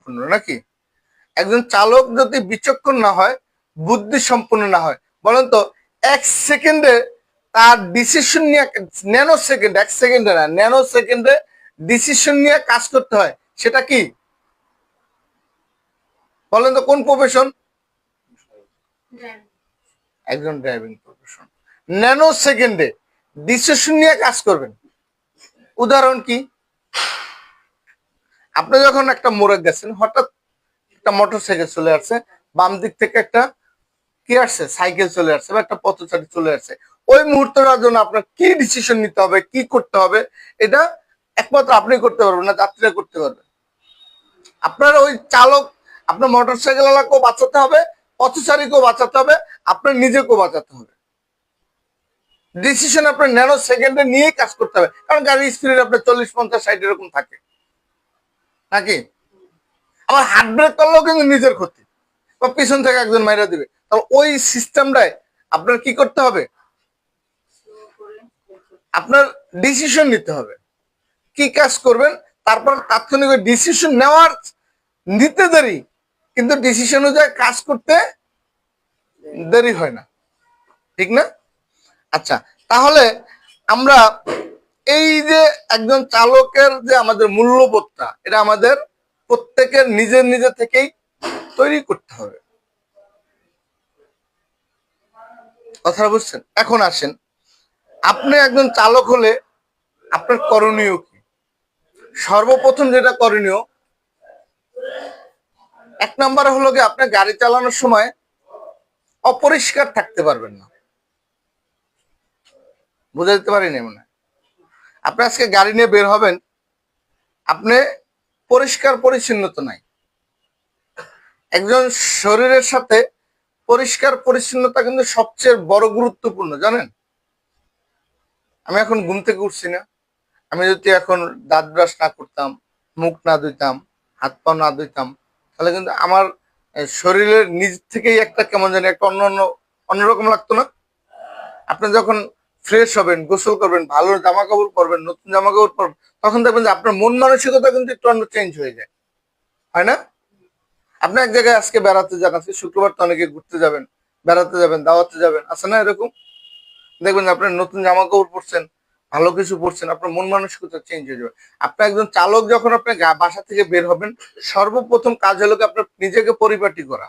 সম্পন্ন নাকি? একজন চালক যদি বিচক্ষণ না হয়, বুদ্ধি সম্পন্ন না হয়, বলেন তো 1 সেকেন্ডে তার ডিসিশন নিয়ে, ন্যানো সেকেন্ড, 1 সেকেন্ডে না, ন্যানো সেকেন্ডে ডিসিশন নিয়ে কাজ করতে হয়, সেটা কি? বলেন তো কোন প্রফেশন? একজন ড্রাইভিং প্রফেশন। ন্যানো সেকেন্ডে ডিসিশন নিয়ে কাজ করবেন। উদাহরণ কি? আপনি যখন একটা মোড়ে গেছেন, হঠাৎ একটা মোটরসাইকেল চলে আসছে, বাম দিক থেকে একটা কি আসছে, সাইকেল চলে আসছে বা একটা পথচারী চলে আসছে, ওই মুহূর্তটার জন্য আপনার কি ডিসিশন নিতে হবে, কি করতে হবে, এটা একমাত্র আপনি করতে পারবেন না, যাত্রীরা করতে পারবে। আপনার ওই চালক, আপনার মোটরসাইকেল ওয়ালাকেও বাঁচাতে হবে, পথচারীকেও বাঁচাতে হবে, আপনার নিজেকেও বাঁচাতে হবে। ডিসিশন আপনার ন্যানো সেকেন্ডে নিয়েই কাজ করতে হবে, কারণ গাড়ির স্পিড আপনার 40, 50, 60 এরকম থাকে নাকি? আবার হার্ট ব্রেক করলেও কিন্তু নিজের ক্ষতি, বা পিছন থেকে একজন মাইরা দিবে। তাহলে ওই সিস্টেমটাই আপনার কি করতে হবে, আপনার ডিসিশন নিতে হবে কি কাজ করবেন, তারপর তাৎক্ষণিক ডিসিশন নেওয়ার নিতে দেরি, কিন্তু ডিসিশন অনুযায়ী কাজ করতে দেরি হয় না, ঠিক না? আচ্ছা, তাহলে আমরা এই যে একজন চালকের যে আমাদের মূল্যবোধটা, এটা আমাদের প্রত্যেকের নিজের নিজে থেকেই তৈরি করতে হবে। কথাটা বুঝছেন? এখন আসেন, আপনি একজন চালক হলে আপনার করণীয় কি? সর্বপ্রথম যেটা করণীয়, 1 নম্বরে হলো কি, আপনি গাড়ি চালানোর সময় অপরিষ্কার থাকতে পারবেন না। বুঝে দিতে পারিনি মনে হয়। আপনি আজকে গাড়ি নিয়ে বের হবেন, আপনি পরিষ্কার পরিচ্ছন্নতা নাই। একজন শরীরের সাথে পরিষ্কার পরিচ্ছন্নতা কিন্তু সবচেয়ে বড় গুরুত্বপূর্ণ, জানেন? আমি এখন ঘুম থেকে উঠছি না, আমি যদি এখন দাঁত ব্রাশ না করতাম, মুখ না ধুইতাম, হাত পা না ধুইতাম, তাহলে কিন্তু আমার শরীরের নিজ থেকেই একটা কেমন জানি একটা অন্যরকম লাগতো না? আপনি যখন ফ্রেশ হবেন, গোসল করবেন, ভালো জামা কাপড় পরবেন, নতুন জামা কাপড় পরবেন, তখন দেখবেন যে আপনার মন মানসিকতা কিন্তু একটু অন্য চেঞ্জ হয়ে যায়, হয় না? আপনি এক জায়গায় আজকে বেড়াতে যান, আজকে শুক্রবার, তো অনেকে ঘুরতে যাবেন, বেড়াতে যাবেন, দাওয়াতে যাবেন, আছে না এরকম? দেখবেন যে আপনার নতুন জামা কাপড় পরছেন, ভালো কিছু পরছেন, আপনার মন মানসিকতা চেঞ্জ হয়ে যাবে। আপনি একজন চালক যখন আপনি বাসা থেকে বের হবেন, সর্বপ্রথম কাজ হলো আপনার নিজেকে পরিপাটি করা।